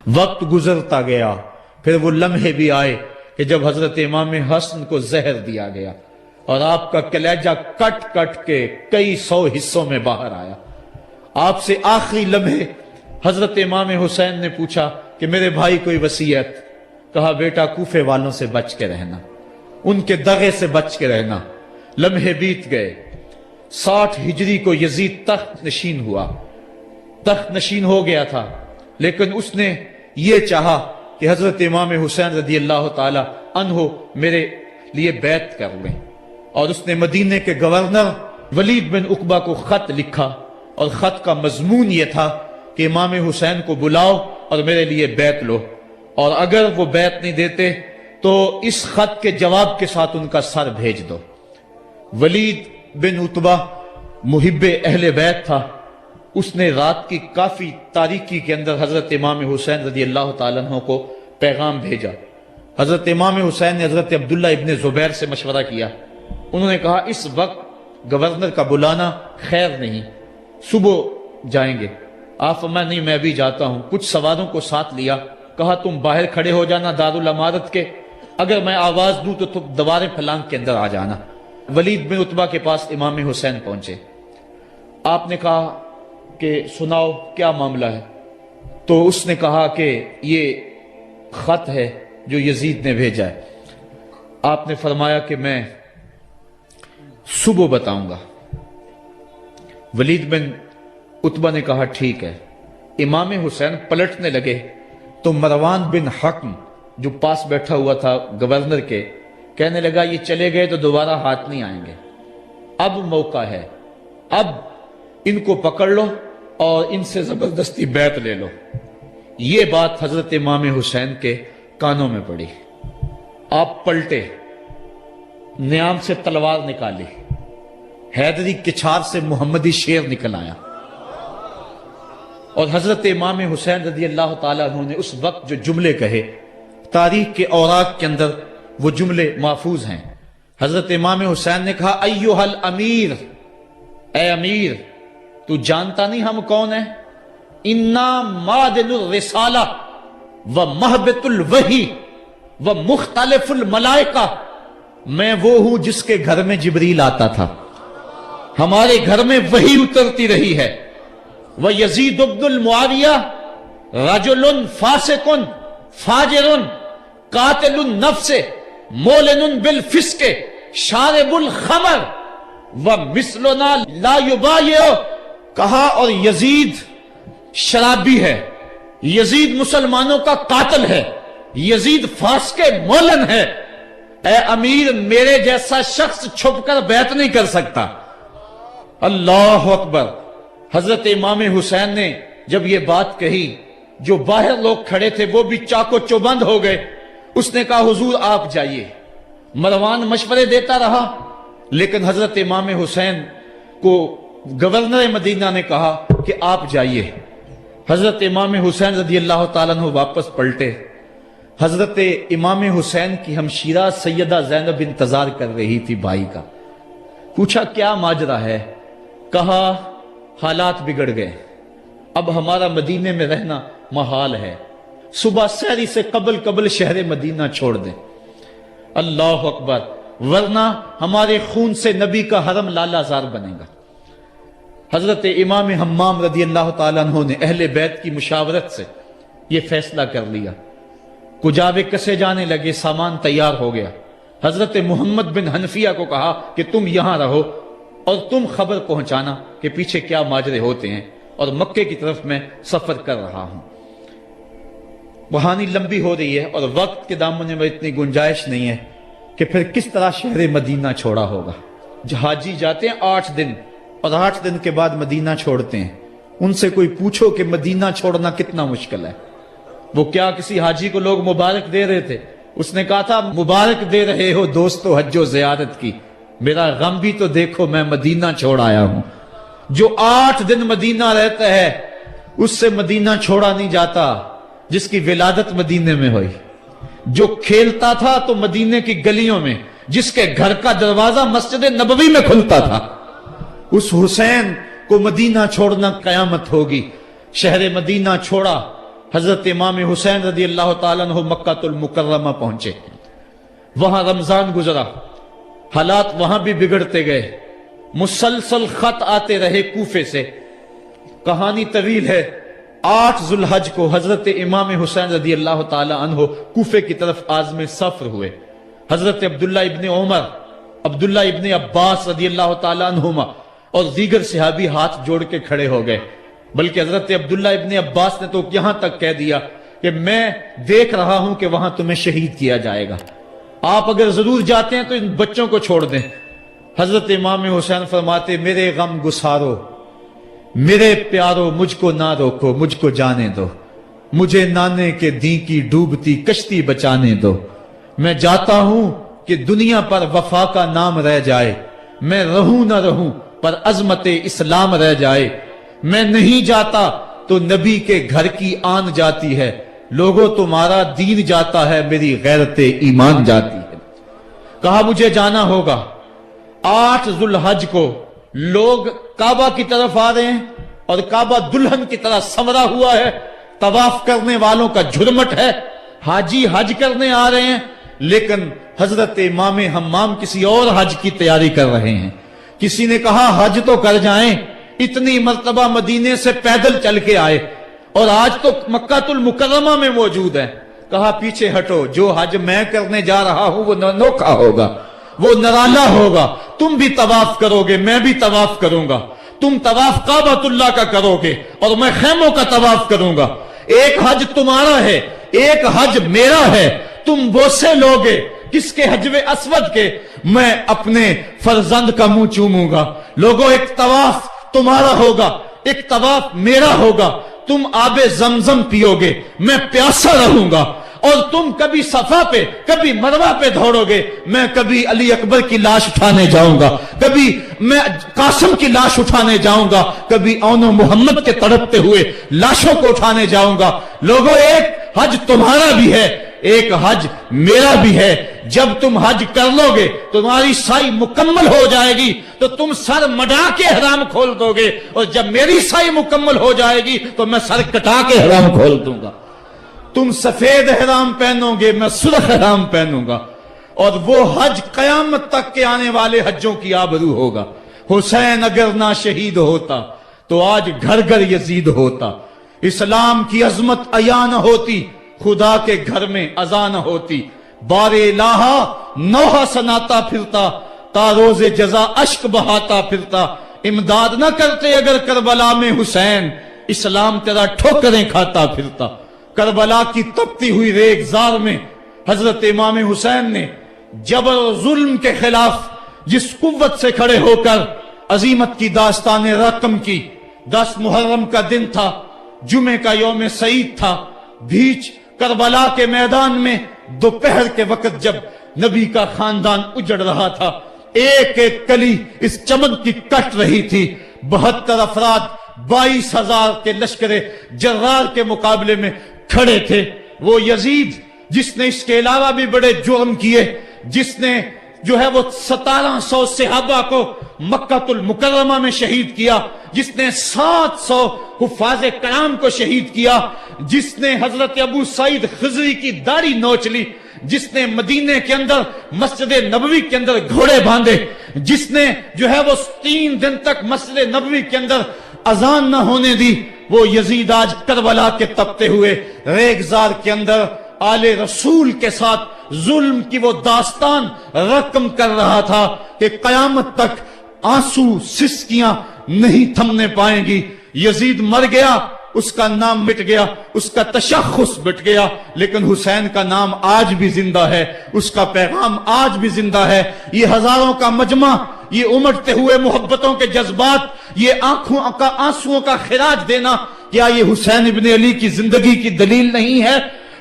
وقت گزرتا گیا، پھر وہ لمحے بھی آئے کہ جب حضرت امام حسن کو زہر دیا گیا اور آپ کا کلیجہ کٹ کٹ کے کئی سو حصوں میں باہر آیا۔ آپ سے آخری لمحے حضرت امام حسین نے پوچھا کہ میرے بھائی کوئی وصیت؟ کہا بیٹا کوفے والوں سے بچ کے رہنا، ان کے دغے سے بچ کے رہنا۔ لمحے بیت گئے، 60 ہجری کو یزید تخت نشین ہوا، تخت نشین ہو گیا تھا، لیکن اس نے یہ چاہا کہ حضرت امام حسین رضی اللہ تعالی عنہ میرے لیے بیعت کر لیں، اور اس نے مدینے کے گورنر ولید بن عقبہ کو خط لکھا، اور خط کا مضمون یہ تھا کہ امام حسین کو بلاؤ اور میرے لیے بیعت لو، اور اگر وہ بیعت نہیں دیتے تو اس خط کے جواب کے ساتھ ان کا سر بھیج دو۔ ولید بن عتبہ محب اہل بیت تھا، اس نے رات کی کافی تاریکی کے اندر حضرت امام حسین رضی اللہ تعالیٰ عنہ کو پیغام بھیجا۔ حضرت امام حسین نے حضرت عبداللہ ابن زبیر سے مشورہ کیا، انہوں نے کہا اس وقت گورنر کا بلانا خیر نہیں، صبح جائیں گے۔ آپ فرمایا نہیں میں بھی جاتا ہوں، کچھ سواروں کو ساتھ لیا، کہا تم باہر کھڑے ہو جانا دارالامارت کے، اگر میں آواز دوں تو تم دوارے پھلانگ کے اندر آ جانا۔ ولید بن عتبہ کے پاس امام حسین پہنچے، آپ نے کہا کہ سناؤ کیا معاملہ ہے؟ تو اس نے کہا کہ یہ خط ہے جو یزید نے بھیجا ہے۔ آپ نے فرمایا کہ میں صبح بتاؤں گا۔ ولید بن عتبہ نے کہا ٹھیک ہے۔ امام حسین پلٹنے لگے تو مروان بن حکم جو پاس بیٹھا ہوا تھا گورنر کے، کہنے لگا یہ چلے گئے تو دوبارہ ہاتھ نہیں آئیں گے، اب موقع ہے، اب ان کو پکڑ لو اور ان سے زبردستی بیعت لے لو۔ یہ بات حضرت امام حسین کے کانوں میں پڑی، آپ پلٹے، نیام سے تلوار نکالی، حیدری کچھار سے محمدی شیر نکل آیا، اور حضرت امام حسین رضی اللہ تعالیٰ عنہ نے اس وقت جو جملے کہے، تاریخ کے اوراق کے اندر وہ جملے محفوظ ہیں۔ حضرت امام حسین نے کہا ایھا الامیر، اے امیر تو جانتا نہیں ہم کون ہیں؟ انا معدن الرسالہ و مہبط الوحی و مختلف الملائکہ، میں وہ ہوں جس کے گھر میں جبریل آتا تھا، ہمارے گھر میں وحی اترتی رہی ہے۔ وَيَزِيدُ بْنُ الْمُعَاوِيَةِ رَجُلٌ فَاسِقٌ فَاجِرٌ قَاتِلُ النَّفْسِ مُعْلِنٌ بِالْفِسْقِ شَارِبُ الْخَمْرِ وَمِثْلُنَا لَا يُبَايِعُ، کہا اور یزید شرابی ہے، یزید مسلمانوں کا قاتل ہے، یزید فاسق مولن ہے، اے امیر میرے جیسا شخص چھپ کر بیعت نہیں کر سکتا۔ اللہ اکبر۔ حضرت امام حسین نے جب یہ بات کہی، جو باہر لوگ کھڑے تھے وہ بھی چاقو چوبند ہو گئے۔ اس نے کہا حضور آپ جائیے۔ مروان مشورے دیتا رہا، لیکن حضرت امام حسین کو گورنر مدینہ نے کہا کہ آپ جائیے۔ حضرت امام حسین رضی اللہ تعالیٰ عنہ واپس پلٹے۔ حضرت امام حسین کی ہمشیرہ سیدہ زینب انتظار کر رہی تھی بھائی کا۔ پوچھا کیا ماجرا ہے؟ کہا حالات بگڑ گئے، اب ہمارا مدینے میں رہنا محال ہے، صبح سحری سے قبل شہر مدینہ چھوڑ دیں۔ اللہ اکبر، ورنہ ہمارے خون سے نبی کا حرم لالا زار بنے گا۔ حضرت امام حمام رضی اللہ تعالیٰ عنہ نے اہل بیت کی مشاورت سے یہ فیصلہ کر لیا۔ کجاوے کسے جانے لگے، سامان تیار ہو گیا۔ حضرت محمد بن حنفیہ کو کہا کہ تم یہاں رہو اور تم خبر پہنچانا کہ پیچھے کیا ماجرے ہوتے ہیں، اور مکے کی طرف میں سفر کر رہا ہوں۔ کہانی لمبی ہو رہی ہے اور وقت کے دامن میں اتنی گنجائش نہیں ہے کہ پھر کس طرح شہر مدینہ چھوڑا ہوگا۔ حاجی جاتے ہیں 8 دن اور 8 دن کے بعد مدینہ چھوڑتے ہیں۔ ان سے کوئی پوچھو کہ مدینہ چھوڑنا کتنا مشکل ہے۔ وہ کیا کسی حاجی کو لوگ مبارک دے رہے تھے، اس نے کہا تھا مبارک دے رہے ہو دوستو حج و زیارت کی، میرا غم بھی تو دیکھو، میں مدینہ چھوڑ آیا ہوں۔ جو 8 دن مدینہ رہتا ہے اس سے مدینہ چھوڑا نہیں جاتا جس کی ولادت مدینے میں ہوئی۔ جو کھیلتا تھا تو مدینے کی گلیوں میں، جس کے گھر کا دروازہ مسجد نبوی میں کھلتا تھا، اس حسین کو مدینہ چھوڑنا قیامت ہوگی۔ شہر مدینہ چھوڑا حضرت امام حسین رضی اللہ تعالیٰ عنہ مکہ المکرمہ پہنچے، وہاں رمضان گزرا، حالات وہاں بھی بگڑتے گئے، مسلسل خط آتے رہے کوفے سے، کہانی طویل ہے۔ 8 ذو الحج کو حضرت امام حسین رضی اللہ تعالیٰ عنہ کوفے کی طرف عازم سفر ہوئے۔ حضرت عبداللہ ابن عمر، عبداللہ ابن عباس رضی اللہ تعالیٰ عنہما اور دیگر صحابی ہاتھ جوڑ کے کھڑے ہو گئے، بلکہ حضرت عبداللہ ابن عباس نے تو یہاں تک کہہ دیا کہ میں دیکھ رہا ہوں کہ وہاں تمہیں شہید کیا جائے گا، آپ اگر ضرور جاتے ہیں تو ان بچوں کو چھوڑ دیں۔ حضرت امام حسین فرماتے میرے غم گسارو، میرے پیارو مجھ کو نہ روکو، مجھ کو جانے دو، مجھے نانے کے دین کی ڈوبتی کشتی بچانے دو، میں جاتا ہوں کہ دنیا پر وفا کا نام رہ جائے، میں رہوں نہ رہوں پر عظمت اسلام رہ جائے، میں نہیں جاتا تو نبی کے گھر کی آن جاتی ہے، لوگوں تمہارا دین جاتا ہے، میری غیرت ایمان جاتی ہے۔ کہا مجھے جانا ہوگا۔ 8 ذو الحج کو لوگ کعبہ کی طرف آ رہے ہیں اور کعبہ دلہن کی طرح سنورا ہوا ہے، طواف کرنے والوں کا جھرمٹ ہے، حاجی حج کرنے آ رہے ہیں، لیکن حضرت امام حمام کسی اور حج کی تیاری کر رہے ہیں۔ کسی نے کہا حج تو کر جائیں، اتنی مرتبہ مدینے سے پیدل چل کے آئے اور آج تو مکہ المکرمہ میں موجود ہے۔ کہا پیچھے ہٹو، جو حج میں کرنے جا رہا ہوں وہ نوکھا ہوگا، وہ نرالا ہوگا، تم بھی طواف کرو گے، میں بھی طواف کروں گا، تم طواف کعبۃ اللہ کا کرو گے اور میں خیموں کا طواف کروں گا، ایک حج تمہارا ہے ایک حج میرا ہے، تم بوسے لوگے کس کے حجر اسود کے، میں اپنے فرزند کا منہ چوموں گا، لوگوں ایک طواف تمہارا ہوگا ایک طواف میرا ہوگا، تم آب زمزم پیو گے میں پیاسا رہوں گا، اور تم کبھی صفا پہ کبھی مروہ پہ دوڑو گے، میں کبھی علی اکبر کی لاش اٹھانے جاؤں گا، کبھی میں قاسم کی لاش اٹھانے جاؤں گا، کبھی اون و محمد کے تڑپتے ہوئے لاشوں کو اٹھانے جاؤں گا، لوگوں ایک حج تمہارا بھی ہے ایک حج میرا بھی ہے، جب تم حج کر لو گے تمہاری سائی مکمل ہو جائے گی تو تم سر مڈا کے احرام کھول دو گے، اور جب میری سائی مکمل ہو جائے گی تو میں سر کٹا کے احرام کھول دوں گا، تم سفید احرام پہنو گے میں سرخ احرام پہنوں گا، اور وہ حج قیامت تک کے آنے والے حجوں کی آبرو ہوگا۔ حسین اگر نہ شہید ہوتا تو آج گھر گھر یزید ہوتا، اسلام کی عظمت عیاں نہ ہوتی، خدا کے گھر میں اذان نہ ہوتی، بار الہا نوحہ سناتا پھرتا، تا روز جزا اشک بہاتا پھرتا، امداد نہ کرتے اگر کربلا میں حسین، اسلام تیرا ٹھوکریں کھاتا پھرتا۔ کربلا کی تپتی ہوئی ریگزار میں حضرت امام حسین نے جبر و ظلم کے خلاف جس قوت سے کھڑے ہو کر عظیمت کی داستان رقم کی، 10 محرم کا دن تھا، جمعہ کا یوم سعید تھا، بھیچ کربلا کے میدان میں دوپہر کے وقت جب نبی کا خاندان اجڑ رہا تھا، ایک ایک کلی اس چمن کی کٹ رہی تھی، 72 افراد 22,000 کے لشکر جرار کے مقابلے میں کھڑے تھے۔ وہ یزید جس نے اس کے علاوہ بھی بڑے جرم کیے، جس نے جو ہے وہ 1700 صحابہ کو مکہ المکرمہ میں شہید کیا، جس نے 700 حفاظ کرام کو شہید کیا، جس نے حضرت ابو سعید خضری کی داڑھی نوچ لی، جس نے مدینے کے اندر مسجد نبوی کے اندر گھوڑے باندھے، جس نے جو ہے وہ 3 دن تک مسجد نبوی کے اندر اذان نہ ہونے دی، وہ یزید آج کربلا کے تپتے ہوئے ریگزار کے اندر آل رسول کے ساتھ ظلم کی وہ داستان رقم کر رہا تھا کہ قیامت تک آنسو سسکیاں نہیں تھمنے پائیں گی۔ یزید مر گیا، اس کا نام مٹ گیا، اس کا تشخص مٹ گیا، لیکن حسین کا نام آج بھی زندہ ہے، اس کا پیغام آج بھی زندہ ہے۔ یہ ہزاروں کا مجمع، یہ امٹتے ہوئے محبتوں کے جذبات، یہ آنکھوں کا آنسوؤں کا خراج دینا، کیا یہ حسین ابن علی کی زندگی کی دلیل نہیں ہے؟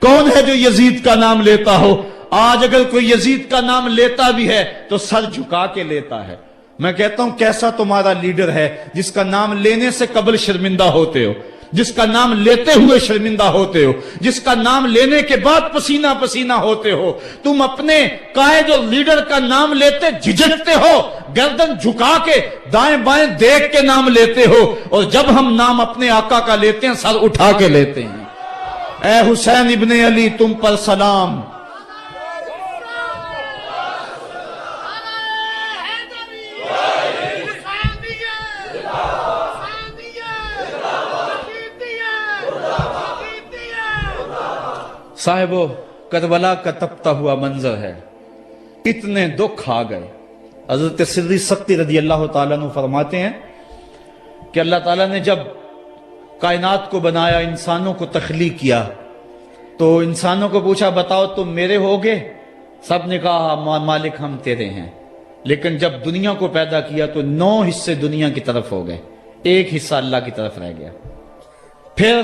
کون ہے جو یزید کا نام لیتا ہو؟ آج اگر کوئی یزید کا نام لیتا بھی ہے تو سر جھکا کے لیتا ہے۔ میں کہتا ہوں کیسا تمہارا لیڈر ہے جس کا نام لینے سے قبل شرمندہ ہوتے ہو، جس کا نام لیتے ہوئے شرمندہ ہوتے ہو، جس کا نام لینے کے بعد پسینہ پسینہ ہوتے ہو۔ تم اپنے قائد اور لیڈر کا نام لیتے جھجکتے ہو، گردن جھکا کے دائیں بائیں دیکھ کے نام لیتے ہو، اور جب ہم نام اپنے آقا کا لیتے ہیں سر اٹھا کے لیتے ہیں۔ اے حسین ابن علی تم پر سلام. صاحبو کربلا کا تپتا ہوا منظر ہے. اتنے دکھ آ گئے. حضرت سری سکتی رضی اللہ تعالیٰ عنہ فرماتے ہیں کہ اللہ تعالیٰ نے جب کائنات کو بنایا، انسانوں کو تخلیق کیا، تو انسانوں کو پوچھا بتاؤ تم میرے ہوگے؟ سب نے کہا مالک ہم تیرے ہیں. لیکن جب دنیا کو پیدا کیا تو 9 حصے دنیا کی طرف ہو گئے، 1 حصہ اللہ کی طرف رہ گیا. پھر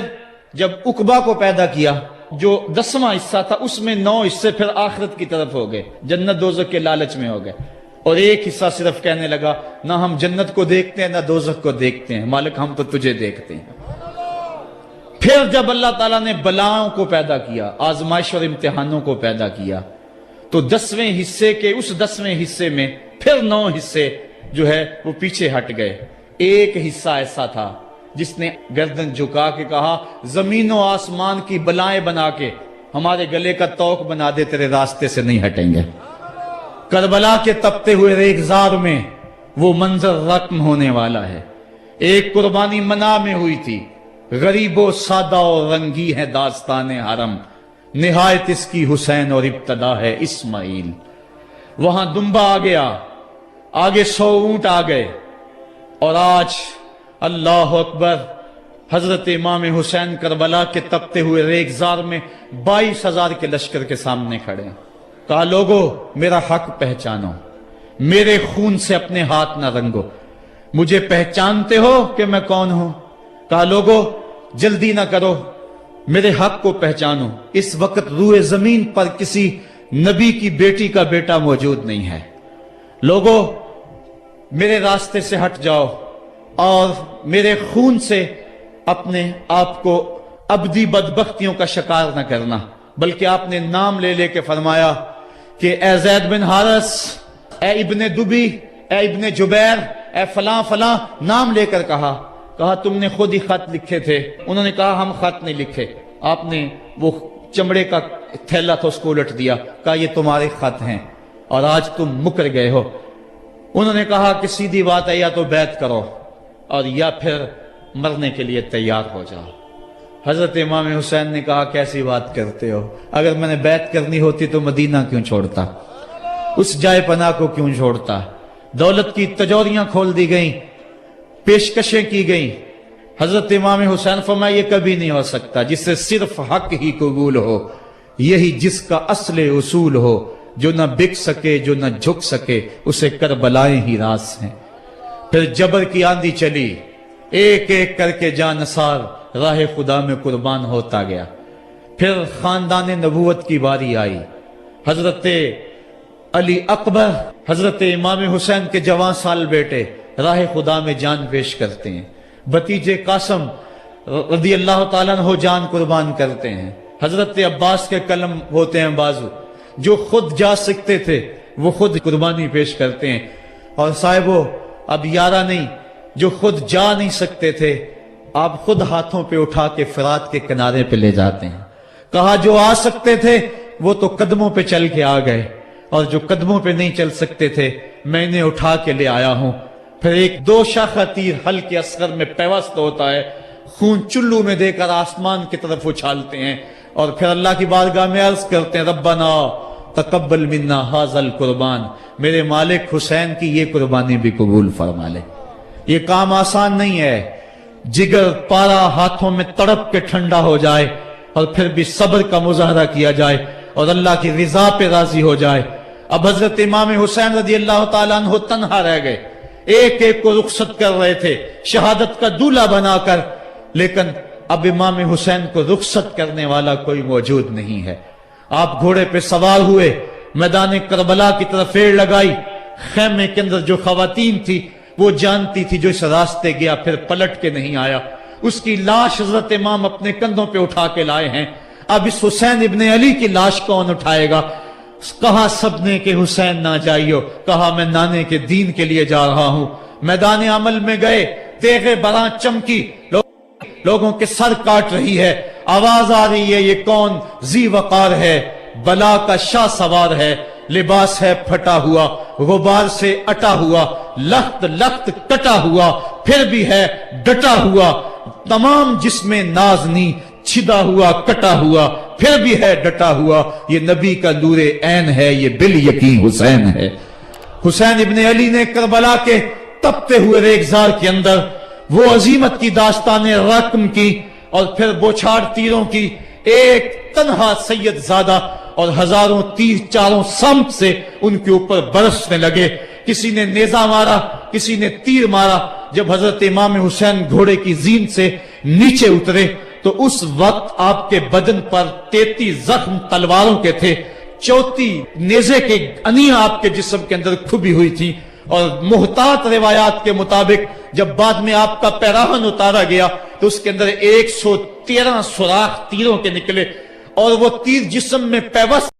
جب عقبہ کو پیدا کیا جو 10واں حصہ تھا، اس میں 9 حصے پھر آخرت کی طرف ہو گئے، جنت دوزخ کے لالچ میں ہو گئے. اور 1 حصہ صرف کہنے لگا نہ ہم جنت کو دیکھتے ہیں نہ دوزخ کو دیکھتے ہیں، مالک ہم تو تجھے دیکھتے ہیں. پھر جب اللہ تعالیٰ نے بلاؤں کو پیدا کیا، آزمائش اور امتحانوں کو پیدا کیا، تو 10ویں حصے کے اس 10ویں حصے میں پھر 9 حصے جو ہے وہ پیچھے ہٹ گئے. 1 حصہ ایسا تھا جس نے گردن جھکا کے کہا زمین و آسمان کی بلائیں بنا کے ہمارے گلے کا توق بنا دے، تیرے راستے سے نہیں ہٹیں گے. کربلا کے تپتے ہوئے ریگزار میں وہ منظر رقم ہونے والا ہے. ایک قربانی منا میں ہوئی تھی، غریب و سادہ اور رنگی ہے داستان حرم، نہایت اس کی حسین اور ابتدا ہے اسماعیل. وہاں دمبا آ گیا، آگے 100 اونٹ آ گئے، اور آج اللہ اکبر حضرت امام حسین کربلا کے تپتے ہوئے ریگزار میں 22,000 کے لشکر کے سامنے کھڑے ہیں. کہا لوگو میرا حق پہچانو، میرے خون سے اپنے ہاتھ نہ رنگو، مجھے پہچانتے ہو کہ میں کون ہوں؟ کہا لوگو جلدی نہ کرو، میرے حق کو پہچانو. اس وقت روئے زمین پر کسی نبی کی بیٹی کا بیٹا موجود نہیں ہے. لوگو میرے راستے سے ہٹ جاؤ اور میرے خون سے اپنے آپ کو ابدی بدبختیوں کا شکار نہ کرنا. بلکہ آپ نے نام لے لے کے فرمایا کہ اے زید بن حارث، اے ابن دبی، اے ابن جبیر، اے فلاں فلاں، نام لے کر کہا تم نے خود ہی خط لکھے تھے. انہوں نے کہا ہم خط نہیں لکھے. آپ نے وہ چمڑے کا تھیلا تھا اس کو الٹ دیا، کہا یہ تمہارے خط ہیں اور آج تم مکر گئے ہو. انہوں نے کہا کہ سیدھی بات ہے، یا تو بیعت کرو اور یا پھر مرنے کے لیے تیار ہو جاؤ. حضرت امام حسین نے کہا کیسی بات کرتے ہو، اگر میں نے بیعت کرنی ہوتی تو مدینہ کیوں چھوڑتا، اس جائے پناہ کو کیوں چھوڑتا. دولت کی تجوریاں کھول دی گئیں، پیشکشیں کی گئیں. حضرت امام حسین فرمایا یہ کبھی نہیں ہو سکتا، جس سے صرف حق ہی قبول ہو، یہی جس کا اصل اصول ہو. جو نہ بک سکے جو نہ جھک سکے اسے کربلائیں ہی راس ہیں. پھر جبر کی آندھی چلی، ایک ایک کر کے جانثار راہ خدا میں قربان ہوتا گیا. پھر خاندان نبوت کی باری آئی. حضرت علی اکبر حضرت امام حسین کے جوان سال بیٹے راہ خدا میں جان پیش کرتے ہیں. بھتیجے قاسم رضی اللہ تعالیٰ عنہ جان قربان کرتے ہیں. حضرت عباس کے قلم ہوتے ہیں بازو، جو خود جا سکتے تھے وہ خود قربانی پیش کرتے ہیں. اور صاحبو اب یارہ نہیں، جو خود جا نہیں سکتے تھے آپ خود ہاتھوں پہ اٹھا کے فرات کے کنارے پہ لے جاتے ہیں. کہا جو آ سکتے تھے وہ تو قدموں پہ چل کے آ گئے، اور جو قدموں پہ نہیں چل سکتے تھے میں انہیں اٹھا کے لے آیا ہوں. پھر ایک 2 شاخہ تیر حلق اصغر میں پیوست ہوتا ہے، خون چلو میں دے کر آسمان کی طرف اچھالتے ہیں، اور پھر اللہ کی بارگاہ میں عرض کرتے ہیں ربنا تقبل منا ھذا القربان، میرے مالک حسین کی یہ قربانی بھی قبول فرما لے. یہ کام آسان نہیں ہے. جگر پارا ہاتھوں میں تڑپ کے ٹھنڈا ہو جائے اور پھر بھی صبر کا مظاہرہ کیا جائے اور اللہ کی رضا پہ راضی ہو جائے. اب حضرت امام حسین رضی اللہ تعالیٰ عنہ تنہا رہ گئے. ایک ایک کو رخصت کر رہے تھے شہادت کا دولہ بنا کر، لیکن اب امام حسین کو رخصت کرنے والا کوئی موجود نہیں ہے. آپ گھوڑے پہ سوار ہوئے، میدان کربلا کی طرف پھیر لگائی. خیمے کے اندر جو خواتین تھی وہ جانتی تھی جو اس راستے گیا پھر پلٹ کے نہیں آیا. اس کی لاش حضرت امام اپنے کندھوں پہ اٹھا کے لائے ہیں. اب اس حسین ابن علی کی لاش کون اٹھائے گا؟ کہا سب نے کہ حسین نہ جائیو، کہا میں نانے کے دین کے لیے جا رہا ہوں. میدان عمل میں گئے، تیغ براں چمکی، لوگوں کے سر کاٹ رہی ہے. آواز آ رہی ہے، یہ کون ذی وقار ہے، بلا کا شاہ سوار ہے، لباس ہے پھٹا ہوا، غبار سے اٹا ہوا، لخت لخت کٹا ہوا، پھر بھی ہے ڈٹا ہوا، تمام جسم نازنی چھدا ہوا کٹا ہوا، پھر بھی ہے ڈٹا ہوا، یہ نبی کا نور عین ہے، یہ بال یقین حسین ہے۔ حسین ابن علی نے کربلا کے تپتے ہوئے ریگزار کے اندر وہ عظیمت کی داستان رقم کی اور پھر بوچھاڑ تیروں کی، ایک تنہا سید زادہ اور ہزاروں تیر چاروں سمت سے ان کے اوپر برسنے لگے، کسی نے نیزہ مارا، کسی نے تیر مارا۔ جب حضرت امام حسین گھوڑے کی زین سے نیچے اترے تو اس وقت آپ کے بدن پر 33 زخم تلواروں کے تھے، 34 نیزے کے انیاں آپ کے جسم کے اندر کھبی ہوئی تھی، اور محتاط روایات کے مطابق جب بعد میں آپ کا پیراہن اتارا گیا تو اس کے اندر 113 سوراخ تیروں کے نکلے، اور وہ تیر جسم میں پیوست